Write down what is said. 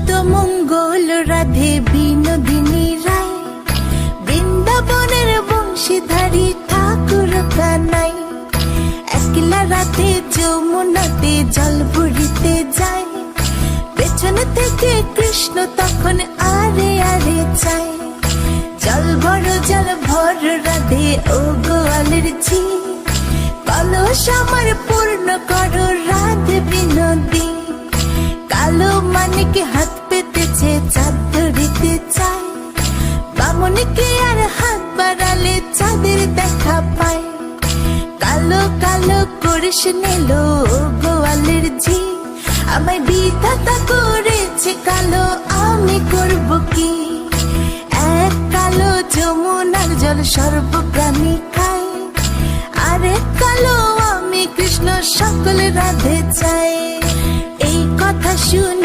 যত মঙ্গল রাধে বিনোদিনী রায়, বৃন্দাবনের বংশীধারী ঠাকুর কানাই। একলা রাতে যমুনাতে জল ভরিতে যায়, পেছন থেকে কৃষ্ণ তখন আরে আরে চায়। জল ভর রাধে ও গোয়ালের ঝি, কলস আমার পূর্ণ করো রাধে বিনোদী। কালো মানিক হাত পেতেছে চাঁদ ধরিতে চায়, বামনকে আর হাত বাড়ালে চাঁদের দেখা পায়। কালো কালো করিস নিল গোয়ালের ঝি, আমায় বিধাতা করেছে কালো, আমি করব কি? এক কালো যমুনার জল সর্বপ্রাণী খায়, আরেক কালো আমি কৃষ্ণ সকল রাধে চাই। এই কথা শুনে